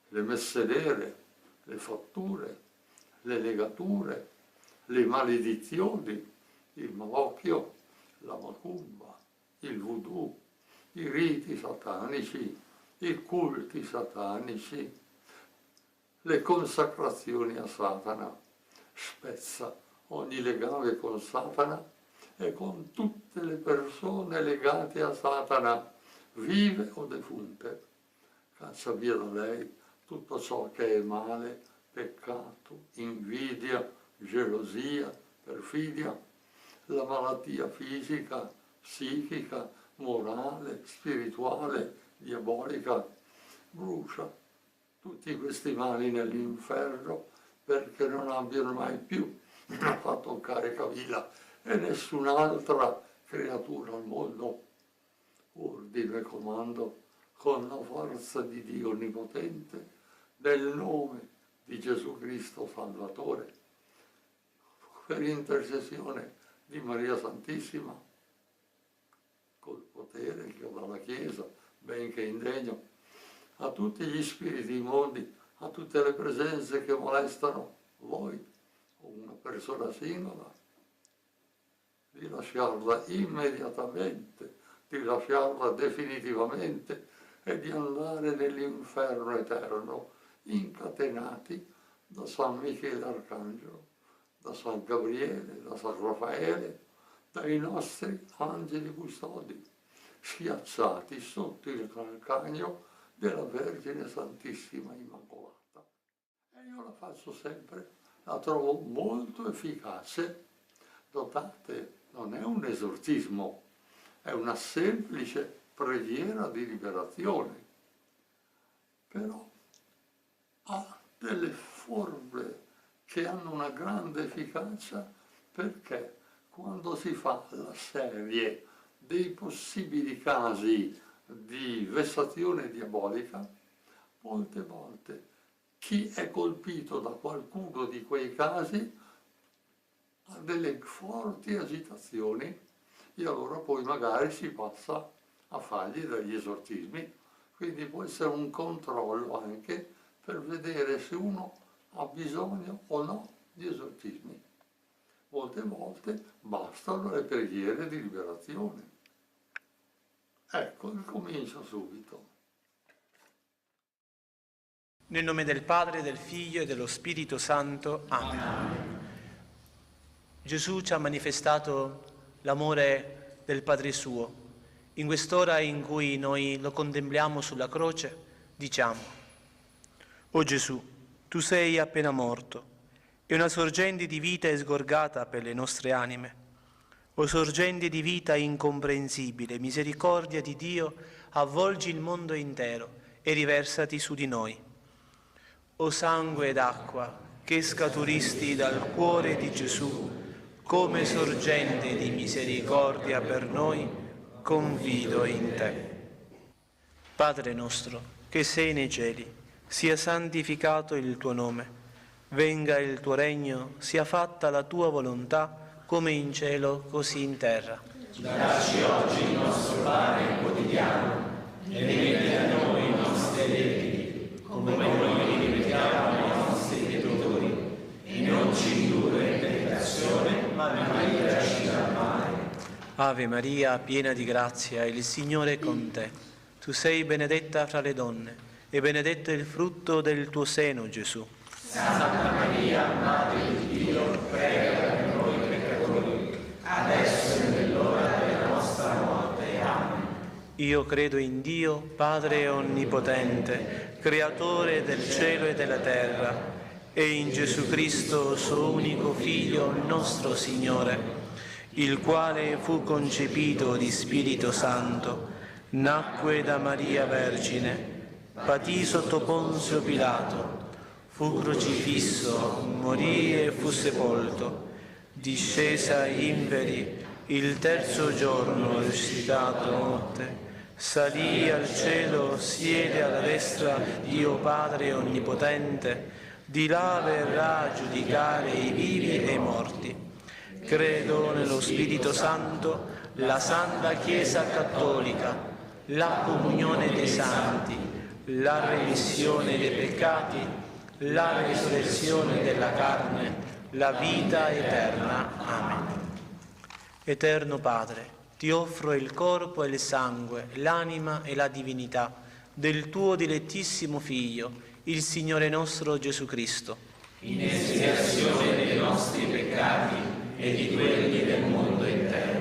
le messedere, le fatture, le legature, le maledizioni, il malocchio, la macumba, il voodoo, i riti satanici, i culti satanici, le consacrazioni a Satana. Spezza ogni legame con Satana e con tutte le persone legate a Satana, vive o defunte. Caccia via da lei tutto ciò che è male, peccato, invidia, gelosia, perfidia, la malattia fisica, psichica, morale, spirituale, diabolica. Brucia tutti questi mali nell'inferno perché non abbiano mai più a toccare Cavilla e nessun'altra creatura al mondo. Ordino e comando con la forza di Dio Onnipotente, nel nome di Gesù Cristo Salvatore, per intercessione di Maria Santissima, col potere che ho dalla Chiesa, benché indegno, a tutti gli spiriti immondi, a tutte le presenze che molestano voi o una persona singola, di lasciarla immediatamente, di lasciarla definitivamente e di andare nell'inferno eterno, incatenati da San Michele Arcangelo, da San Gabriele, da San Raffaele, dai nostri angeli custodi, schiacciati sotto il calcagno della Vergine Santissima Immacolata. E io la faccio sempre, la trovo molto efficace. Notate, non è un esorcismo, è una semplice preghiera di liberazione, però ha delle forme che hanno una grande efficacia perché quando si fa la serie dei possibili casi di vessazione diabolica, molte volte chi è colpito da qualcuno di quei casi ha delle forti agitazioni e allora poi magari si passa a fargli degli esorcismi, quindi può essere un controllo anche per vedere se uno ha bisogno o no di esorcismi. Molte volte bastano le preghiere di liberazione. Ecco, comincio subito. Nel nome del Padre, del Figlio e dello Spirito Santo. Amen. Gesù ci ha manifestato l'amore del Padre suo. In quest'ora in cui noi lo contempliamo sulla croce, diciamo: O Gesù, tu sei appena morto, e una sorgente di vita è sgorgata per le nostre anime. O sorgente di vita incomprensibile, misericordia di Dio, avvolgi il mondo intero e riversati su di noi. O sangue ed acqua, che scaturisti dal cuore di Gesù, come sorgente di misericordia per noi, confido in te. Padre nostro, che sei nei cieli, sia santificato il tuo nome. Venga il tuo regno, sia fatta la tua volontà, come in cielo, così in terra. Dacci oggi il nostro pane quotidiano e rimetti a noi i nostri debiti, come noi rimettiamo ai nostri debitori, e non ci indurre in tentazione, ma liberaci dal male. Ave Maria, piena di grazia, il Signore è con te. Tu sei benedetta fra le donne, e benedetto è il frutto del tuo seno, Gesù. Santa Maria, Madre di Dio, prega per noi peccatori, adesso e nell'ora della nostra morte. Amen. Io credo in Dio, Padre Onnipotente, Creatore del cielo e della terra, e in Gesù Cristo, suo unico Figlio, nostro Signore, il quale fu concepito di Spirito Santo, nacque da Maria Vergine, patì sotto Ponzio Pilato, fu crocifisso, morì e fu sepolto, discese ai inferi, il terzo giorno risuscitato morte, salì al cielo, siede alla destra Dio Padre Onnipotente, di là verrà a giudicare i vivi e i morti. Credo nello Spirito Santo, la Santa Chiesa Cattolica, la comunione dei santi, la remissione dei peccati, la resurrezione della carne, la vita eterna. Amen. Eterno Padre, ti offro il corpo e il sangue, l'anima e la divinità del tuo dilettissimo Figlio, il Signore nostro Gesù Cristo, in espiazione dei nostri peccati e di quelli del mondo intero.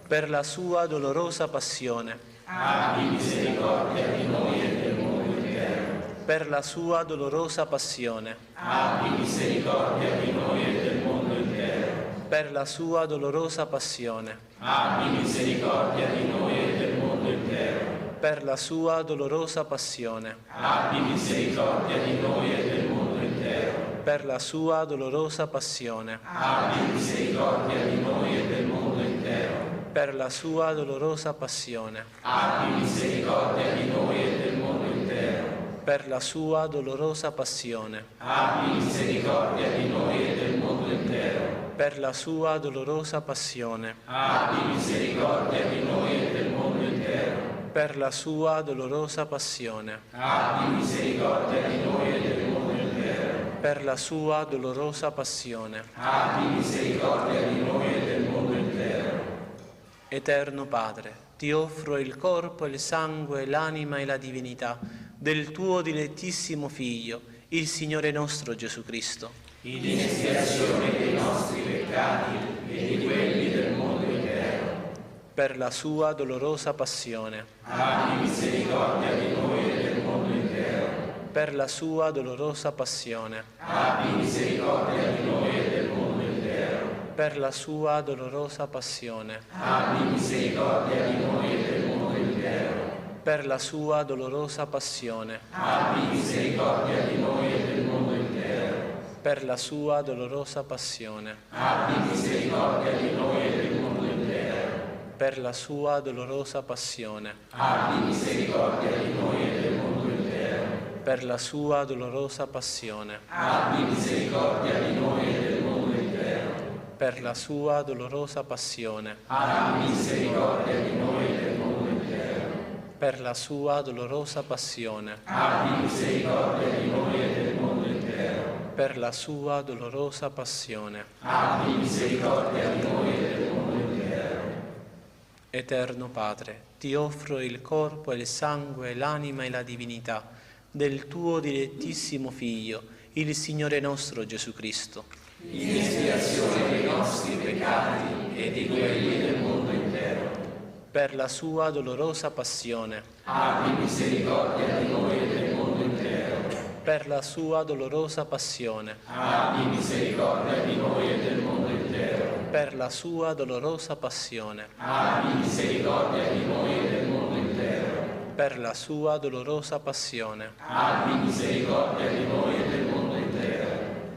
per la sua dolorosa passione, Abbi misericordia di noi e del mondo intero. per la sua dolorosa passione, Abbi misericordia di noi e del mondo intero. per la sua dolorosa passione, Abbi misericordia di noi e del mondo intero. per la sua dolorosa passione, Abbi misericordia di noi e del mondo intero. per la sua dolorosa passione, Abbi misericordia di noi e del mondo intero. per la sua dolorosa passione, Abbi misericordia di noi e del mondo intero. per la sua dolorosa passione, Abbi misericordia di noi e del mondo intero. per la sua dolorosa passione, Abbi misericordia di noi e del mondo intero. per la sua dolorosa passione, Abbi misericordia di noi e del mondo intero. per la sua dolorosa passione. Abbi misericordia di noi e del mondo intero. Eterno Padre, ti offro il corpo e il sangue, l'anima e la divinità del tuo dilettissimo Figlio, il Signore nostro Gesù Cristo, In espiazione dei nostri peccati e di quelli del mondo intero. per la sua dolorosa passione, Abbi misericordia di noi e del mondo intero. per la sua dolorosa passione, Abbi misericordia di noi e del mondo intero. per la sua dolorosa passione, Abbi misericordia di noi e del mondo intero. per la sua dolorosa passione, Abbi misericordia di noi e del mondo intero. per la sua dolorosa passione, Abbi misericordia di noi e del mondo intero. per la sua dolorosa passione, Abbi misericordia di noi e del mondo intero. per la sua dolorosa passione, Abbi misericordia di noi e del mondo intero. per la sua dolorosa passione, Abbi misericordia di noi e del mondo intero. per la sua dolorosa passione, Abbi misericordia di noi e del mondo intero. per la sua dolorosa passione. Abbi misericordia di noi e del mondo intero. Eterno Padre, ti offro il corpo e il sangue, l'anima e la divinità del tuo dilettissimo Figlio, il Signore nostro Gesù Cristo, In espiazione dei nostri peccati e di quelli del mondo intero. per la sua dolorosa passione, Abbi misericordia di noi e del mondo intero. per la sua dolorosa passione, Abbi misericordia di noi e del mondo intero. per la sua dolorosa passione, Abbi misericordia di noi e del mondo intero. per la sua dolorosa passione, Abbi misericordia di noi e del mondo intero.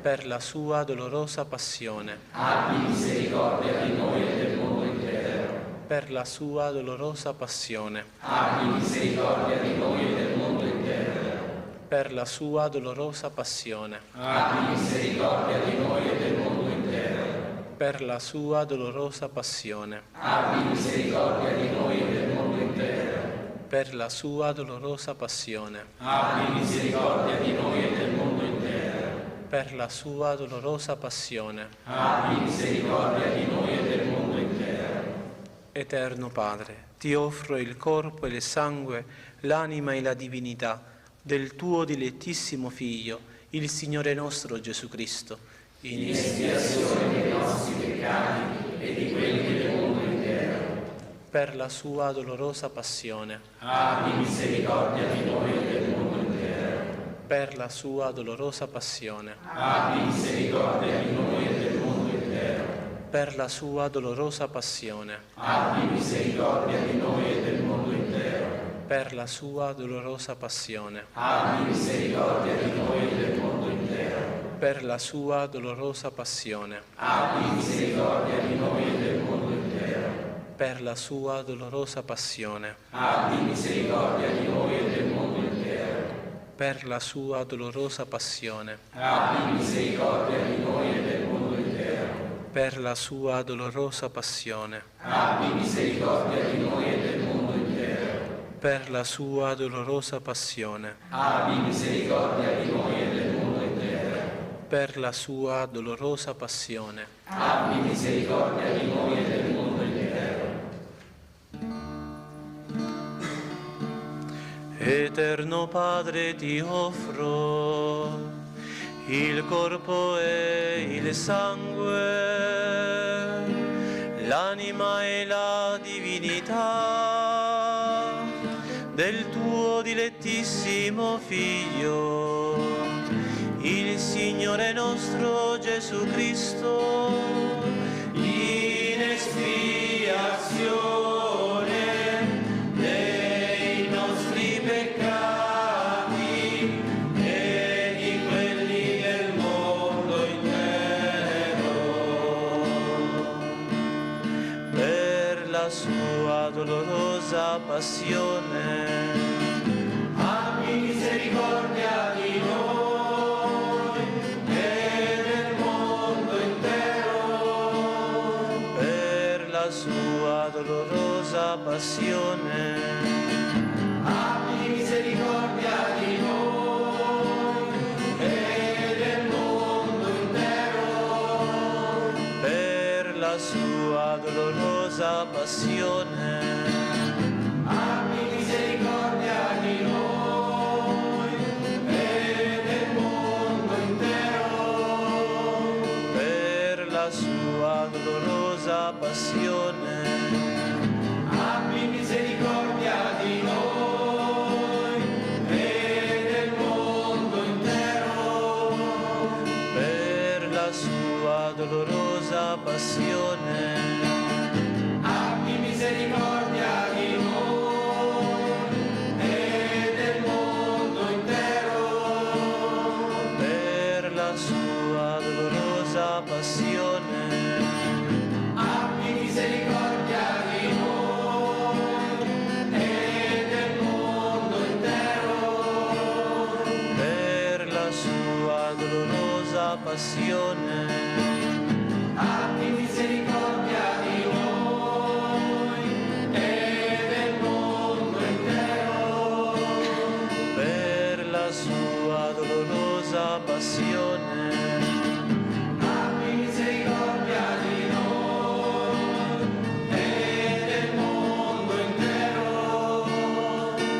per la sua dolorosa passione, Abbi misericordia di noi e del mondo intero. per la sua dolorosa passione, Abbi misericordia di noi e del mondo intero. per la sua dolorosa passione, Abbi misericordia di noi e del mondo intero. per la sua dolorosa passione, Abbi misericordia di noi e del mondo intero. per la sua dolorosa passione, Abbi misericordia di noi e del mondo intero. per la sua dolorosa passione. Abbi misericordia di noi e del mondo intero. Eterno Padre, ti offro il corpo e il sangue, l'anima e la divinità del tuo dilettissimo Figlio, il Signore nostro Gesù Cristo, In espiazione dei nostri peccati e di quelli del mondo intero. per la sua dolorosa passione, Abbi misericordia di noi e del mondo intero. per la sua dolorosa passione, Abbi misericordia di noi e del mondo intero. per la sua dolorosa passione, Abbi misericordia di noi e del mondo intero. per la sua dolorosa passione, Abbi misericordia di noi e del mondo intero. per la sua dolorosa passione, Abbi misericordia di noi e del mondo intero. per la sua dolorosa passione, Abbi misericordia di noi e del mondo intero. per la sua dolorosa passione, Abbi misericordia di noi e del mondo intero. per la sua dolorosa passione, Abbi misericordia di noi e del mondo intero. per la sua dolorosa passione, abbi misericordia di noi e del mondo intero. per la sua dolorosa passione, Abbi misericordia di noi e del mondo intero. Eterno Padre, ti offro il corpo e il sangue, l'anima e la divinità del tuo dilettissimo Figlio, il Signore nostro Gesù Cristo, in espiazione dei nostri peccati e di quelli del mondo intero, per la sua dolorosa passione, abbi misericordia di noi e del mondo intero, per la sua dolorosa passione, abbi misericordia di noi e del mondo intero, per la sua dolorosa passione, abbi misericordia di noi e del mondo intero, per la sua dolorosa passione, abbi misericordia di noi e del mondo intero, per la sua dolorosa passione, abbi misericordia di noi e del mondo intero, per la sua dolorosa passione, abbi misericordia di noi e del mondo intero, per la sua dolorosa passione, abbi misericordia di noi e del mondo intero, per la sua dolorosa passione, abbi misericordia di noi e del mondo intero,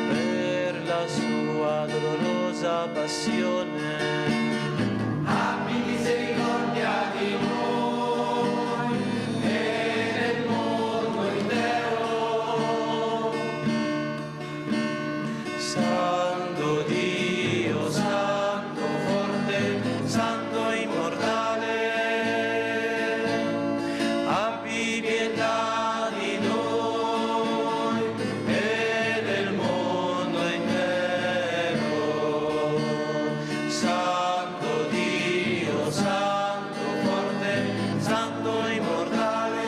per la sua dolorosa passione, abbi misericordia di noi e del mondo intero. Santo Dio, Santo forte, Santo immortale, abbi pietà di noi e del mondo intero. Santo Dio, Santo forte, Santo immortale,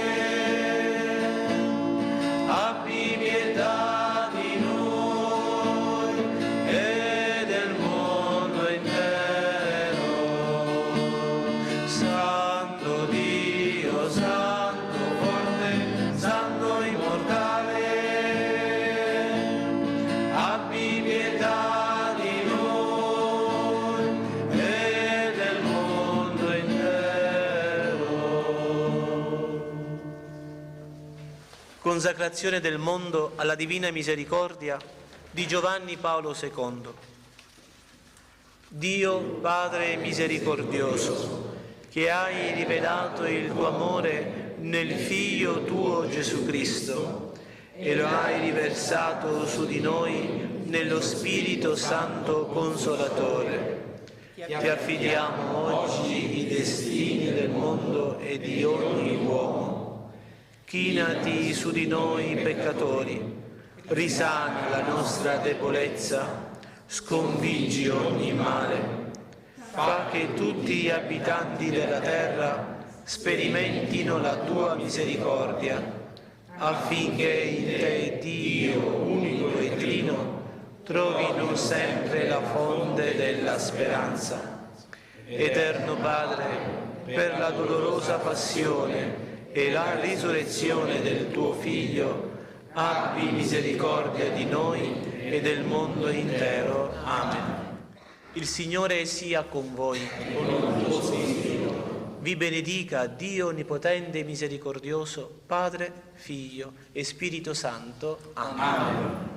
abbi pietà di noi e del mondo intero. Santo Dio, Santo forte, Santo immortale, abbi pietà di noi e del mondo intero. Consacrazione del mondo alla Divina Misericordia di Giovanni Paolo II. Dio Padre misericordioso, che hai rivelato il tuo amore nel Figlio tuo Gesù Cristo e lo hai riversato su di noi nello Spirito Santo Consolatore. Ti affidiamo oggi i destini del mondo e di ogni uomo. Chinati su di noi peccatori, risana la nostra debolezza, sconfiggi ogni male. Fa che tutti gli abitanti della terra sperimentino la tua misericordia, affinché in te, Dio unico e trino, trovino sempre la fonte della speranza. Eterno Padre, per la dolorosa passione e la risurrezione del tuo Figlio, abbi misericordia di noi e del mondo intero. Amen. Il Signore sia con voi. Vi benedica Dio Onnipotente e Misericordioso, Padre, Figlio e Spirito Santo. Amen. Amen.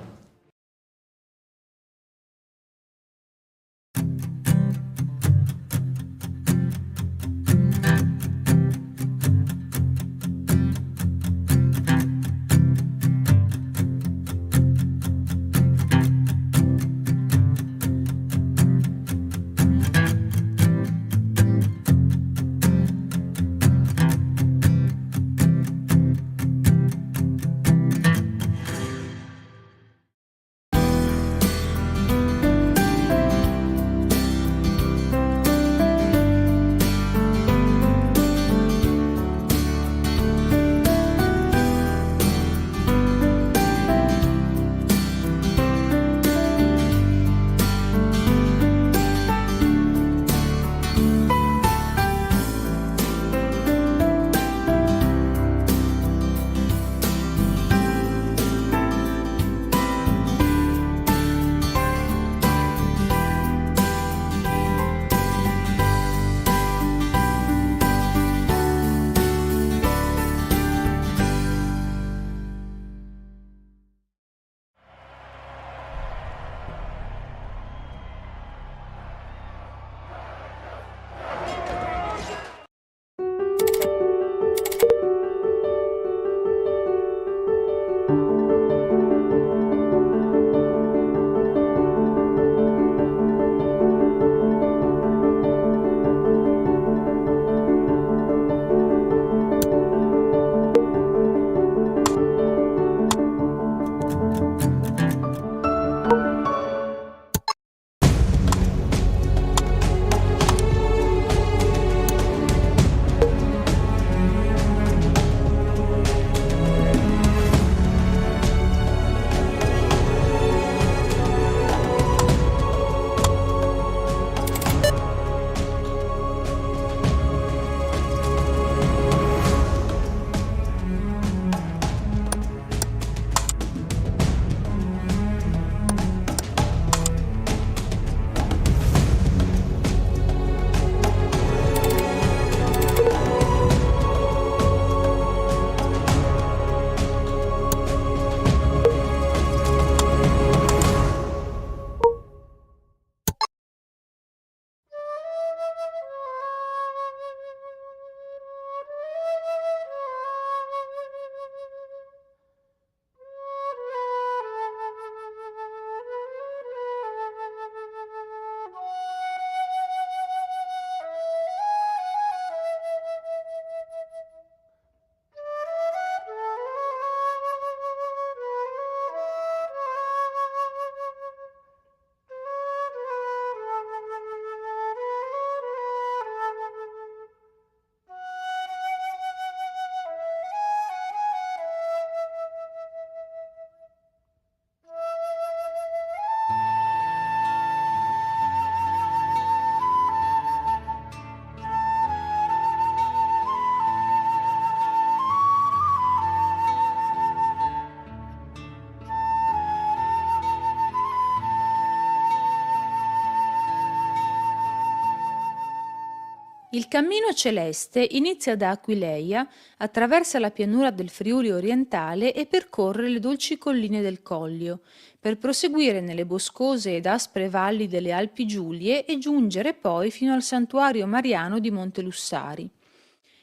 Il cammino celeste inizia da Aquileia, attraversa la pianura del Friuli orientale e percorre le dolci colline del Collio, per proseguire nelle boscose ed aspre valli delle Alpi Giulie e giungere poi fino al santuario mariano di Monte Lussari.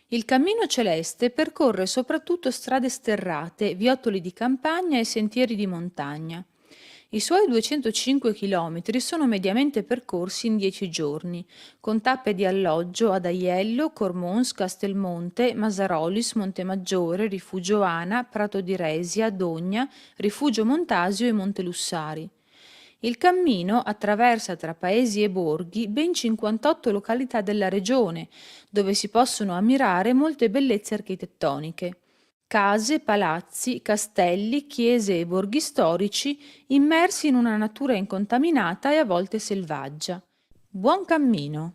Il cammino celeste percorre soprattutto strade sterrate, viottoli di campagna e sentieri di montagna. I suoi 205 chilometri sono mediamente percorsi in 10 giorni, con tappe di alloggio ad Aiello, Cormons, Castelmonte, Masarolis, Montemaggiore, Rifugio Ana, Prato di Resia, Dogna, Rifugio Montasio e Monte Lussari. Il cammino attraversa tra paesi e borghi ben 58 località della regione, dove si possono ammirare molte bellezze architettoniche. Case, palazzi, castelli, chiese e borghi storici immersi in una natura incontaminata e a volte selvaggia. Buon cammino!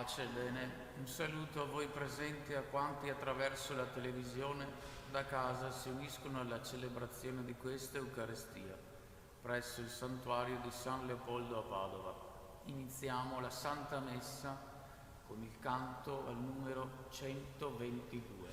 Pace, bene. Un saluto a voi presenti e a quanti attraverso la televisione da casa si uniscono alla celebrazione di questa Eucaristia presso il santuario di San Leopoldo a Padova. Iniziamo la Santa Messa con il canto al numero 122.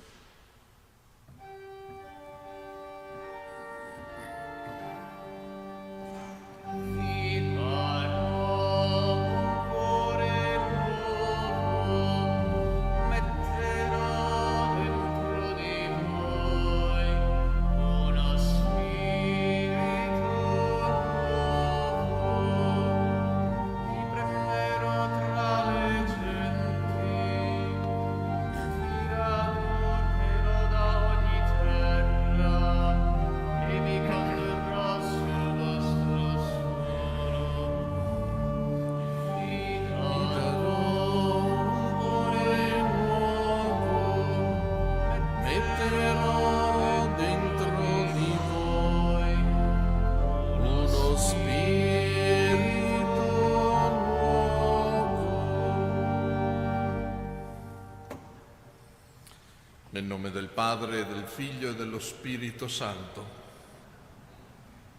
Nel nome del Padre, del Figlio e dello Spirito Santo.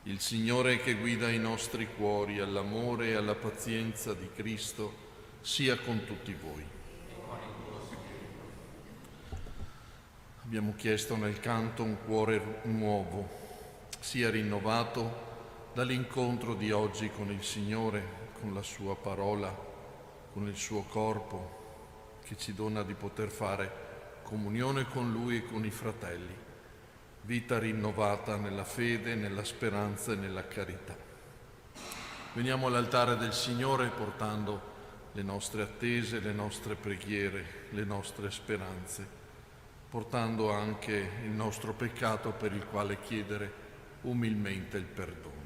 Il Signore che guida i nostri cuori all'amore e alla pazienza di Cristo sia con tutti voi. Abbiamo chiesto nel canto un cuore nuovo, sia rinnovato dall'incontro di oggi con il Signore, con la sua parola, con il suo corpo, che ci dona di poter fare comunione con Lui e con i fratelli, vita rinnovata nella fede, nella speranza e nella carità. Veniamo all'altare del Signore portando le nostre attese, le nostre preghiere, le nostre speranze, portando anche il nostro peccato per il quale chiedere umilmente il perdono.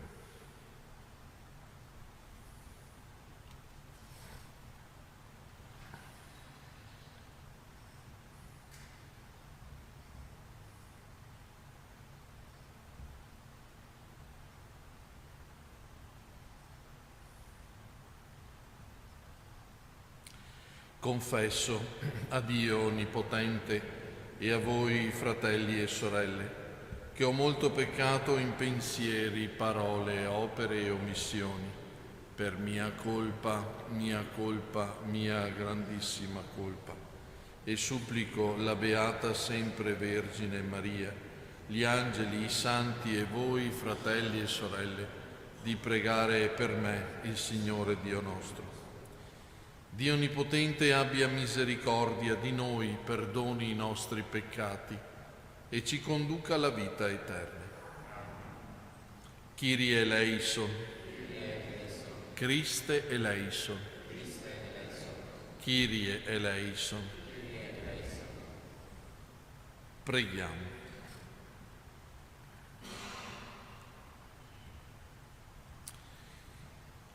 Confesso a Dio Onnipotente e a voi, fratelli e sorelle, che ho molto peccato in pensieri, parole, opere e omissioni, per mia colpa, mia grandissima colpa. E supplico la Beata sempre Vergine Maria, gli angeli, i santi e voi, fratelli e sorelle, di pregare per me il Signore Dio nostro. Dio Onnipotente abbia misericordia di noi, perdoni i nostri peccati e ci conduca alla vita eterna. Kyrie eleison, Christe eleison, Kyrie eleison. Preghiamo.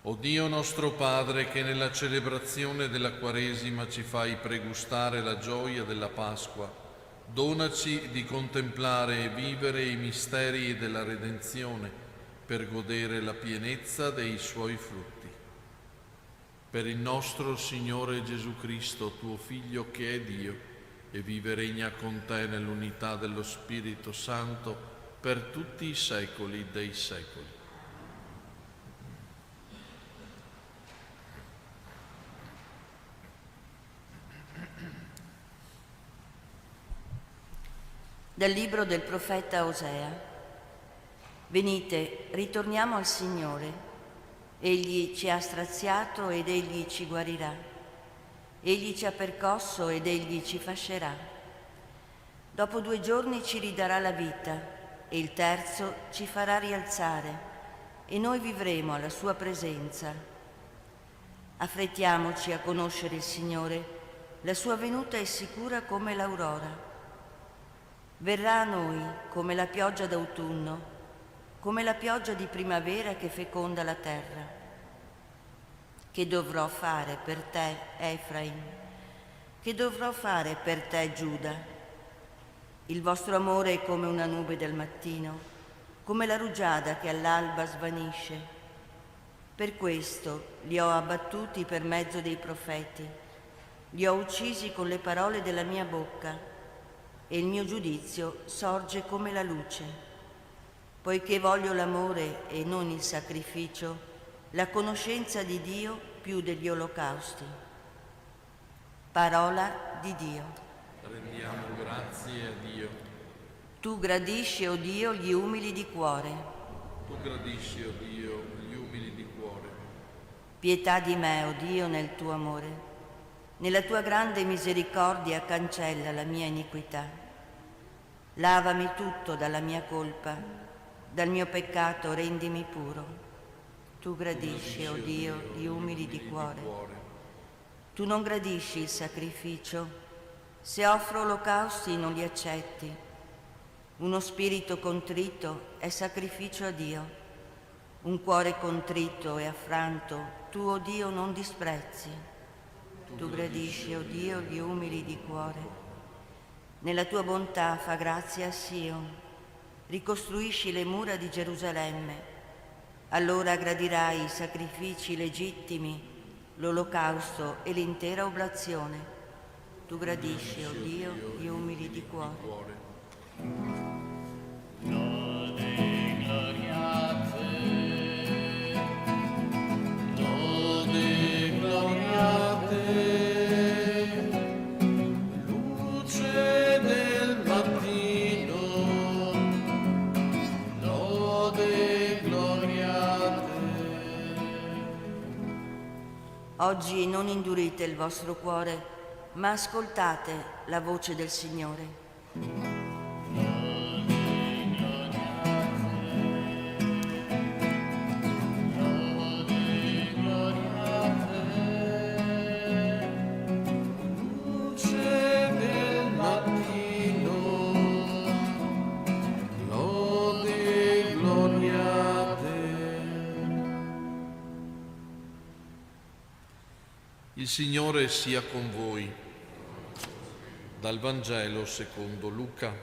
O Dio nostro Padre, che nella celebrazione della Quaresima ci fai pregustare la gioia della Pasqua, donaci di contemplare e vivere i misteri della redenzione per godere la pienezza dei suoi frutti. Per il nostro Signore Gesù Cristo, tuo Figlio che è Dio e vive e regna con te nell'unità dello Spirito Santo per tutti i secoli dei secoli. Dal libro del profeta Osea. Venite, ritorniamo al Signore. Egli ci ha straziato ed Egli ci guarirà. Egli ci ha percosso ed Egli ci fascerà. Dopo 2 giorni ci ridarà la vita e il terzo ci farà rialzare e noi vivremo alla sua presenza. Affrettiamoci a conoscere il Signore. La sua venuta è sicura come l'aurora. Verrà a noi come la pioggia d'autunno, come la pioggia di primavera che feconda la terra. Che dovrò fare per te, Efraim? Che dovrò fare per te, Giuda? Il vostro amore è come una nube del mattino, come la rugiada che all'alba svanisce. Per questo li ho abbattuti per mezzo dei profeti. Li ho uccisi con le parole della mia bocca e il mio giudizio sorge come la luce. Poiché voglio l'amore e non il sacrificio, la conoscenza di Dio più degli olocausti. Parola di Dio. Rendiamo grazie a Dio. Tu gradisci, o Dio, gli umili di cuore. Tu gradisci, o Dio, gli umili di cuore. Pietà di me, o Dio, nel tuo amore. Nella tua grande misericordia cancella la mia iniquità. Lavami tutto dalla mia colpa, dal mio peccato rendimi puro. Tu gradisci, o Dio, gli umili di cuore. Tu non gradisci il sacrificio. Se offro olocausti non li accetti. Uno spirito contrito è sacrificio a Dio. Un cuore contrito e affranto, tu, o Dio, non disprezzi. Tu gradisci, o Dio, gli umili di cuore. Nella tua bontà fa grazia a Sion. Ricostruisci le mura di Gerusalemme. Allora gradirai i sacrifici legittimi, l'olocausto e l'intera oblazione. Tu gradisci, o Dio, gli umili di cuore. Lode, gloria a te. Lode, gloria a te. Luce del mattino. Lode, gloria a te. Oggi non indurite il vostro cuore, ma ascoltate la voce del Signore. Il Signore sia con voi. Dal Vangelo secondo Luca.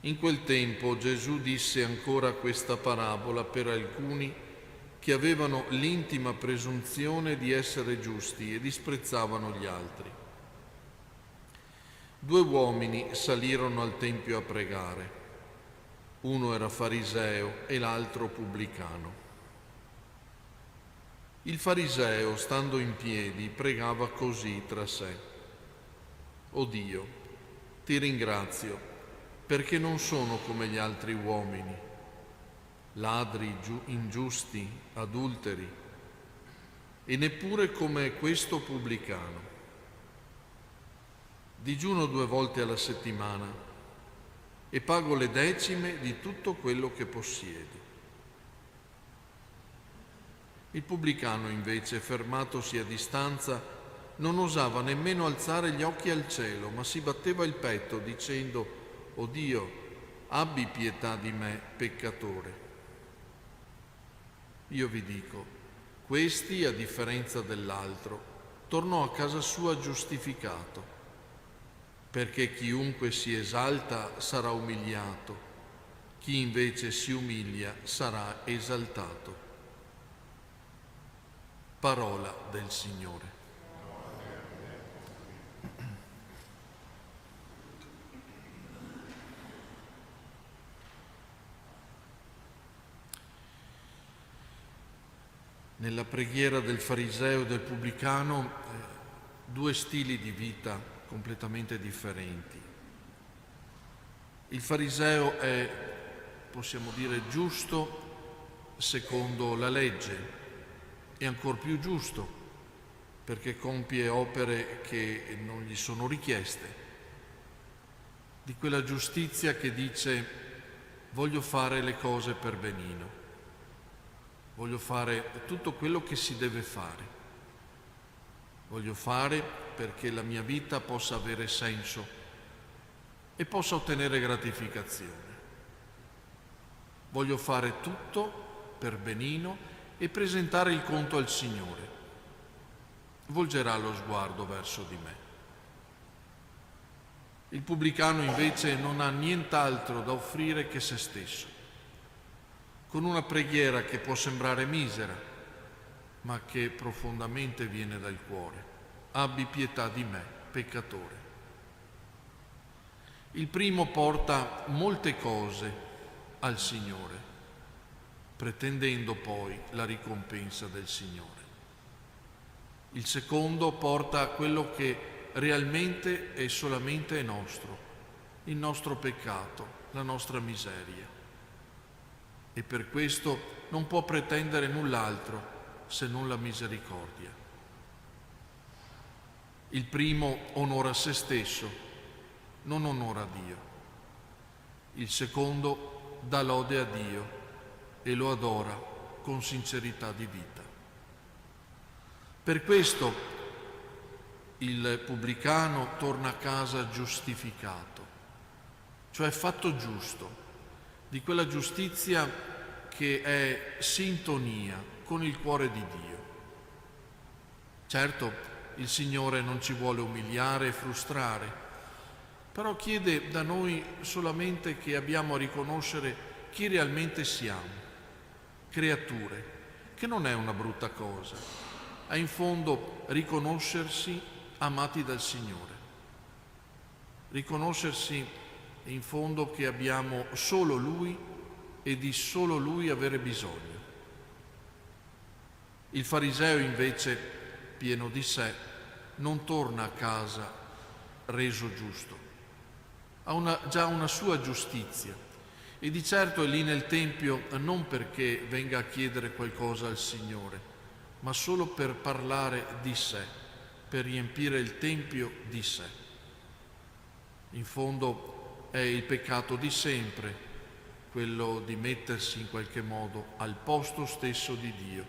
In quel tempo Gesù disse ancora questa parabola per alcuni che avevano l'intima presunzione di essere giusti e disprezzavano gli altri. 2 uomini salirono al Tempio a pregare. Uno era fariseo e l'altro pubblicano. Il fariseo, stando in piedi, pregava così tra sé: «O Dio, ti ringrazio perché non sono come gli altri uomini, ladri, ingiusti, adulteri, e neppure come questo pubblicano. Digiuno 2 volte alla settimana e pago le decime di tutto quello che possiedo». Il pubblicano invece, fermatosi a distanza, non osava nemmeno alzare gli occhi al cielo, ma si batteva il petto dicendo: «O Dio, abbi pietà di me, peccatore». Io vi dico, questi, a differenza dell'altro, tornò a casa sua giustificato, perché chiunque si esalta sarà umiliato, chi invece si umilia sarà esaltato. Parola del Signore. Nella preghiera del fariseo e del pubblicano 2 stili di vita completamente differenti. Il fariseo è, possiamo dire, giusto secondo la legge, e ancor più giusto perché compie opere che non gli sono richieste, di quella giustizia che dice: voglio fare le cose per benino, voglio fare tutto quello che si deve fare, voglio fare perché la mia vita possa avere senso e possa ottenere gratificazione, voglio fare tutto per benino e presentare il conto al Signore. Volgerà lo sguardo verso di me. Il pubblicano invece non ha nient'altro da offrire che se stesso. con una preghiera che può sembrare misera, ma che profondamente viene dal cuore. Abbi pietà di me, peccatore. Il primo porta molte cose al Signore, pretendendo poi la ricompensa del Signore. Il secondo porta quello che realmente e solamente è nostro, il nostro peccato, la nostra miseria. E per questo non può pretendere null'altro se non la misericordia. Il primo onora se stesso, non onora Dio. Il secondo dà lode a Dio e lo adora con sincerità di vita. Per questo il pubblicano torna a casa giustificato, cioè fatto giusto, di quella giustizia che è sintonia con il cuore di Dio. Certo, il Signore non ci vuole umiliare e frustrare, però chiede da noi solamente che abbiamo a riconoscere chi realmente siamo, creature, che non è una brutta cosa, è in fondo riconoscersi amati dal Signore, riconoscersi in fondo che abbiamo solo Lui e di solo Lui avere bisogno. Il fariseo invece, pieno di sé, non torna a casa reso giusto, ha già una sua giustizia e di certo è lì nel Tempio non perché venga a chiedere qualcosa al Signore, ma solo per parlare di sé, per riempire il Tempio di sé. In fondo è il peccato di sempre, quello di mettersi in qualche modo al posto stesso di Dio,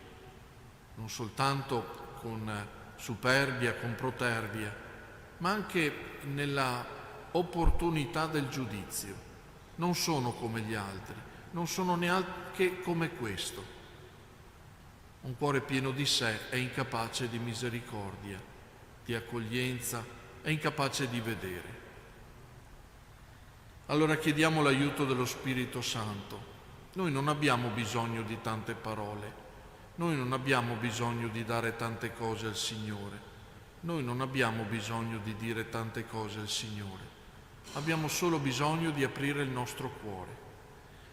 non soltanto con superbia, con protervia, ma anche nella opportunità del giudizio. Non sono come gli altri, non sono neanche come questo. Un cuore pieno di sé è incapace di misericordia, di accoglienza, è incapace di vedere. Allora chiediamo l'aiuto dello Spirito Santo. Noi non abbiamo bisogno di tante parole, noi non abbiamo bisogno di dare tante cose al Signore, noi non abbiamo bisogno di dire tante cose al Signore, abbiamo solo bisogno di aprire il nostro cuore.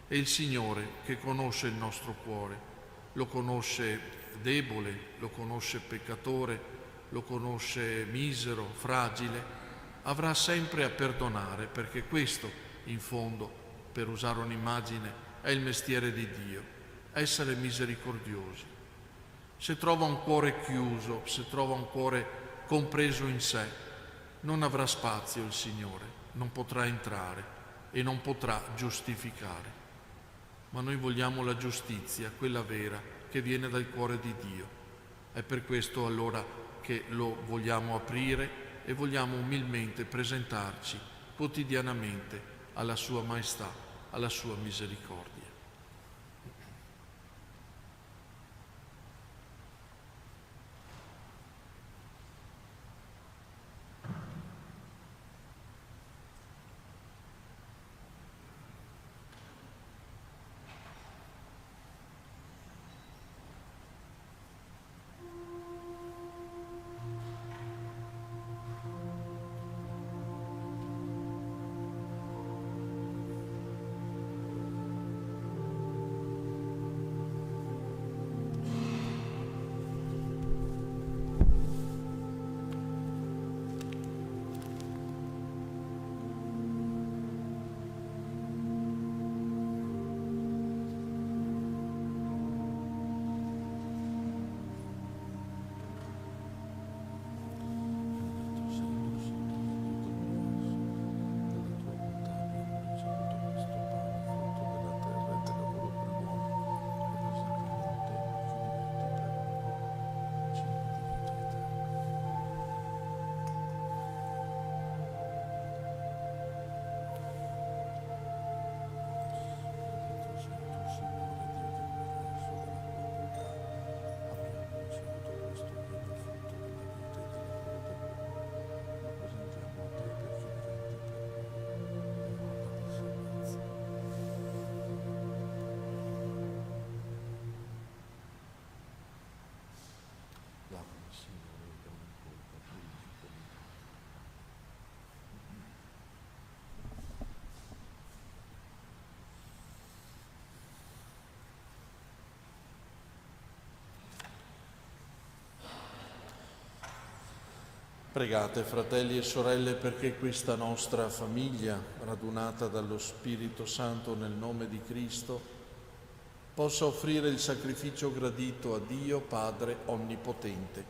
E il Signore, che conosce il nostro cuore, lo conosce debole, lo conosce peccatore, lo conosce misero, fragile, avrà sempre a perdonare, perché questo, in fondo, per usare un'immagine, è il mestiere di Dio, essere misericordiosi. Se trova un cuore chiuso, se trova un cuore compreso in sé, non avrà spazio il Signore, non potrà entrare e non potrà giustificare. Ma noi vogliamo la giustizia, quella vera, che viene dal cuore di Dio. È per questo allora che lo vogliamo aprire e vogliamo umilmente presentarci quotidianamente alla sua maestà, alla sua misericordia. Pregate, fratelli e sorelle, perché questa nostra famiglia, radunata dallo Spirito Santo nel nome di Cristo, possa offrire il sacrificio gradito a Dio Padre Onnipotente.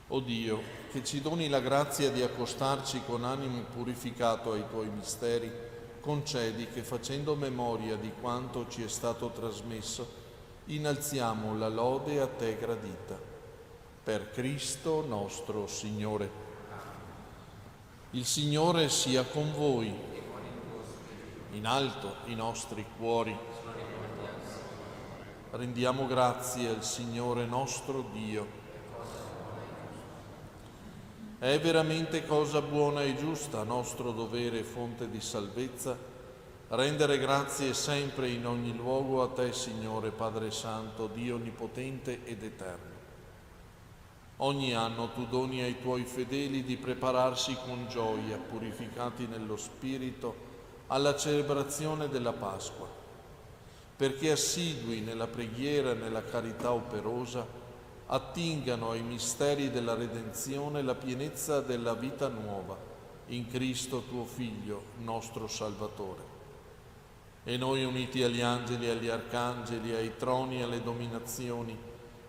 O Dio, che ci doni la grazia di accostarci con animo purificato ai Tuoi misteri, concedi che, facendo memoria di quanto ci è stato trasmesso, innalziamo la lode a Te gradita. Per Cristo nostro Signore. Il Signore sia con voi. In alto i nostri cuori. Rendiamo grazie al Signore nostro Dio. È veramente cosa buona e giusta, nostro dovere e fonte di salvezza, rendere grazie sempre in ogni luogo a Te, Signore Padre Santo, Dio Onnipotente ed Eterno. Ogni anno Tu doni ai Tuoi fedeli di prepararsi con gioia, purificati nello Spirito, alla celebrazione della Pasqua, perché assidui nella preghiera e nella carità operosa attingano ai misteri della redenzione la pienezza della vita nuova in Cristo Tuo Figlio, nostro Salvatore. E noi, uniti agli angeli, agli arcangeli, ai troni, alle dominazioni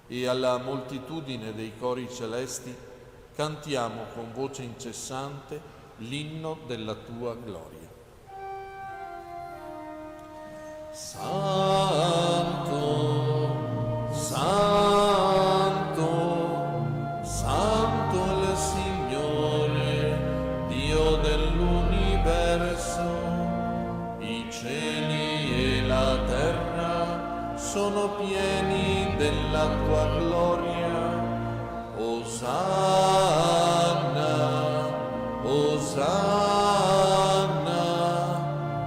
e alla moltitudine dei cori celesti, cantiamo con voce incessante l'inno della Tua gloria. Santo, Santo, sono pieni della Tua gloria. Osanna, Osanna,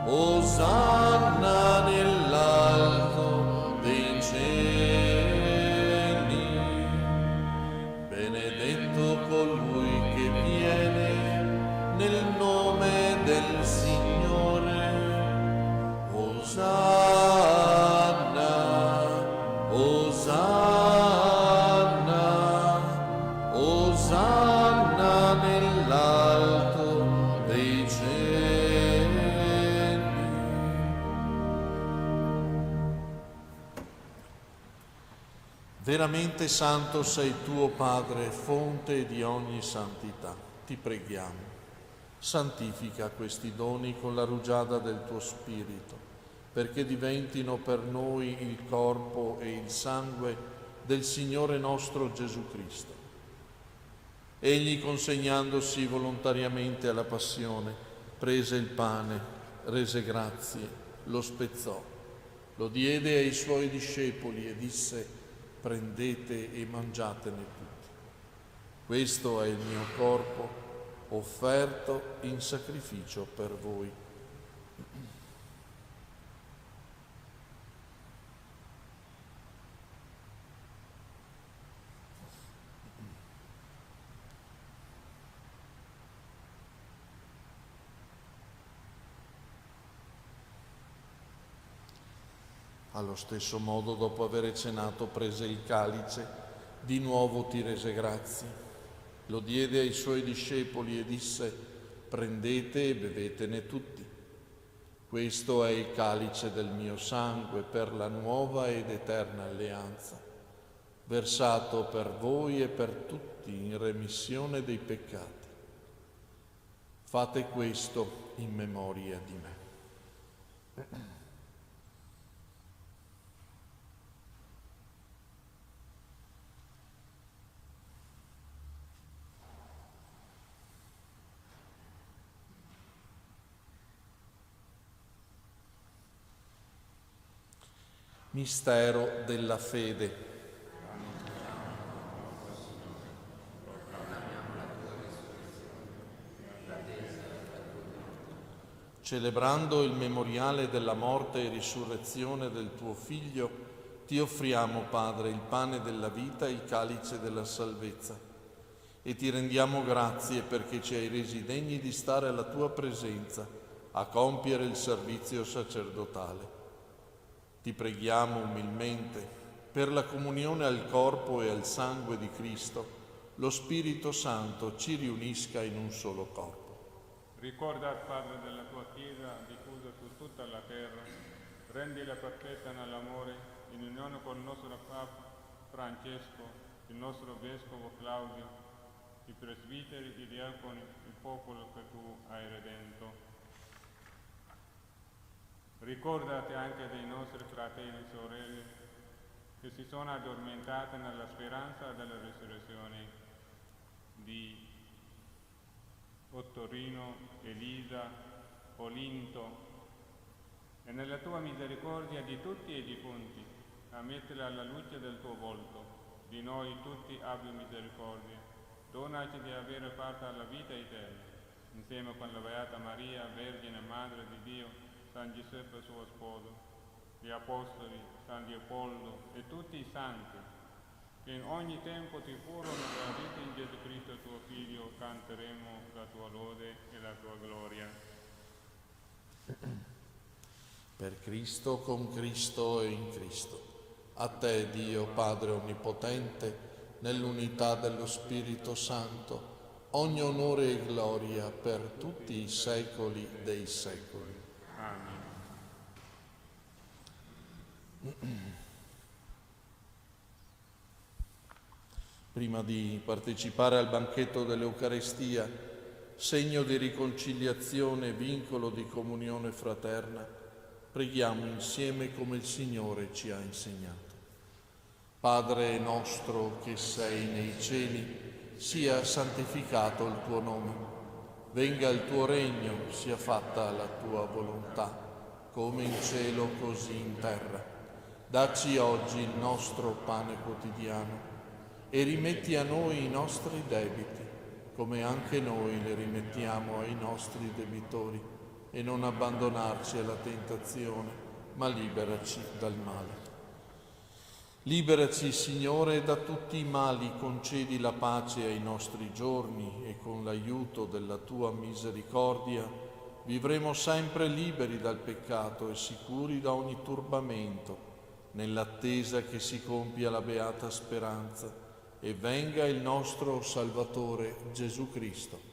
Osanna nell'alto dei cieli. Benedetto colui che viene nel nome del Signore. Osanna. Veramente santo sei Tuo Padre, fonte di ogni santità. Ti preghiamo, santifica questi doni con la rugiada del Tuo Spirito, perché diventino per noi il corpo e il sangue del Signore nostro Gesù Cristo. Egli, consegnandosi volontariamente alla passione, prese il pane, rese grazie, lo spezzò, lo diede ai Suoi discepoli e disse: prendete e mangiatene tutti. Questo è il mio corpo, offerto in sacrificio per voi. Allo stesso modo, dopo aver cenato, prese il calice, di nuovo ti rese grazie, lo diede ai Suoi discepoli e disse: prendete e bevetene tutti. Questo è il calice del mio sangue per la nuova ed eterna alleanza, versato per voi e per tutti in remissione dei peccati. Fate questo in memoria di me. Mistero della fede. Celebrando il memoriale della morte e risurrezione del Tuo Figlio, ti offriamo, Padre, il pane della vita e il calice della salvezza, e ti rendiamo grazie perché ci hai resi degni di stare alla Tua presenza a compiere il servizio sacerdotale. Ti preghiamo umilmente, per la comunione al corpo e al sangue di Cristo, lo Spirito Santo ci riunisca in un solo corpo. Ricorda, Padre, della tua Chiesa diffusa su tutta la terra, rendila perfetta nell'amore, in unione con il nostro Papa Francesco, il nostro Vescovo Claudio, i presbiteri, i diaconi, il popolo che tu hai redento. Ricordati anche dei nostri fratelli e sorelle che si sono addormentati nella speranza della risurrezione di Ottorino, Elisa, Olinto, e nella tua misericordia di tutti i defunti, ammettila alla luce del tuo volto. Di noi tutti abbi misericordia. Donaci di avere parte alla vita eterna, insieme con la Beata Maria, Vergine Madre di Dio, San Giuseppe suo sposo, gli Apostoli, San Leopoldo e tutti i santi, che in ogni tempo ti furono graditi in Gesù Cristo tuo Figlio, canteremo la tua lode e la tua gloria. Per Cristo, con Cristo e in Cristo. A te, Dio Padre Onnipotente, nell'unità dello Spirito Santo, ogni onore e gloria per tutti i secoli dei secoli. Amen. Prima di partecipare al banchetto dell'Eucarestia, segno di riconciliazione e vincolo di comunione fraterna, preghiamo insieme come il Signore ci ha insegnato. Padre nostro che sei nei cieli, sia santificato il tuo nome. Venga il tuo regno, sia fatta la tua volontà, come in cielo così in terra. Dacci oggi il nostro pane quotidiano e rimetti a noi i nostri debiti, come anche noi le rimettiamo ai nostri debitori, e non abbandonarci alla tentazione, ma liberaci dal male. Liberaci, Signore, da tutti i mali, concedi la pace ai nostri giorni e con l'aiuto della tua misericordia vivremo sempre liberi dal peccato e sicuri da ogni turbamento, nell'attesa che si compia la beata speranza e venga il nostro Salvatore Gesù Cristo.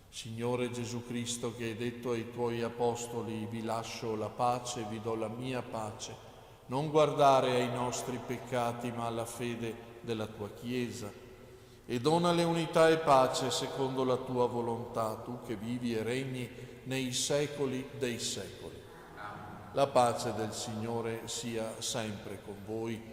Signore Gesù Cristo, che hai detto ai tuoi apostoli: vi lascio la pace, vi do la mia pace, non guardare ai nostri peccati ma alla fede della tua Chiesa, e donale unità e pace secondo la tua volontà, tu che vivi e regni nei secoli dei secoli. La pace del Signore sia sempre con voi.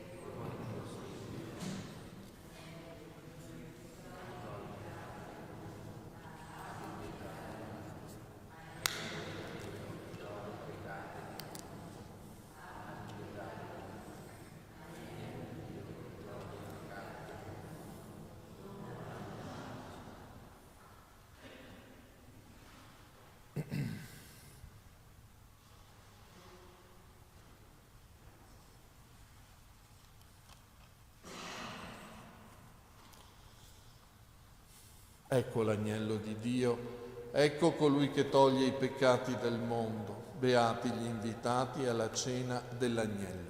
Ecco l'agnello di Dio, ecco colui che toglie i peccati del mondo. Beati gli invitati alla cena dell'agnello.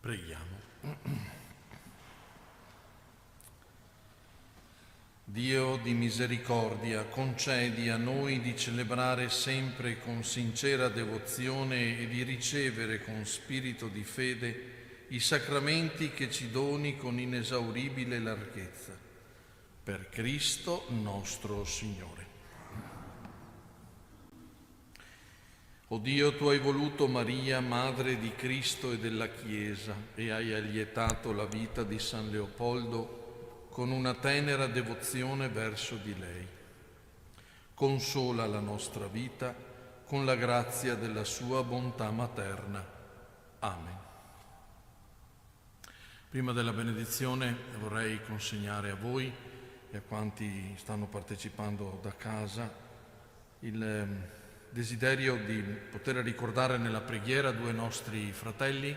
Preghiamo. Dio di misericordia, concedi a noi di celebrare sempre con sincera devozione e di ricevere con spirito di fede i sacramenti che ci doni con inesauribile larghezza. Per Cristo nostro Signore. O Dio, tu hai voluto Maria, Madre di Cristo e della Chiesa, e hai allietato la vita di San Leopoldo con una tenera devozione verso di lei. Consola la nostra vita con la grazia della sua bontà materna. Amen. Prima della benedizione vorrei consegnare a voi e a quanti stanno partecipando da casa il desiderio di poter ricordare nella preghiera due nostri fratelli,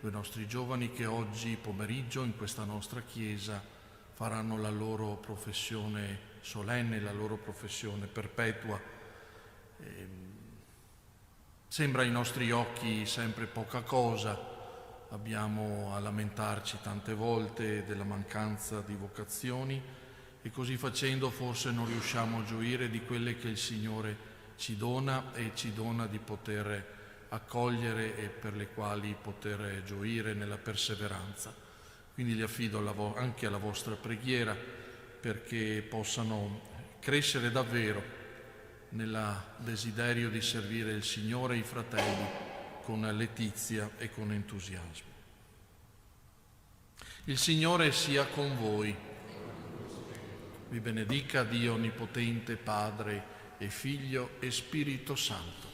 due nostri giovani che oggi pomeriggio in questa nostra chiesa faranno la loro professione solenne, la loro professione perpetua. Sembra ai nostri occhi sempre poca cosa, abbiamo a lamentarci tante volte della mancanza di vocazioni e così facendo forse non riusciamo a gioire di quelle che il Signore ci dona e ci dona di poter accogliere e per le quali poter gioire nella perseveranza. Quindi li affido anche alla vostra preghiera perché possano crescere davvero nel desiderio di servire il Signore e i fratelli con letizia e con entusiasmo. Il Signore sia con voi. Vi benedica Dio Onnipotente, Padre e Figlio e Spirito Santo.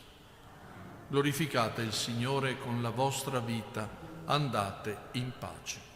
Glorificate il Signore con la vostra vita, andate in pace.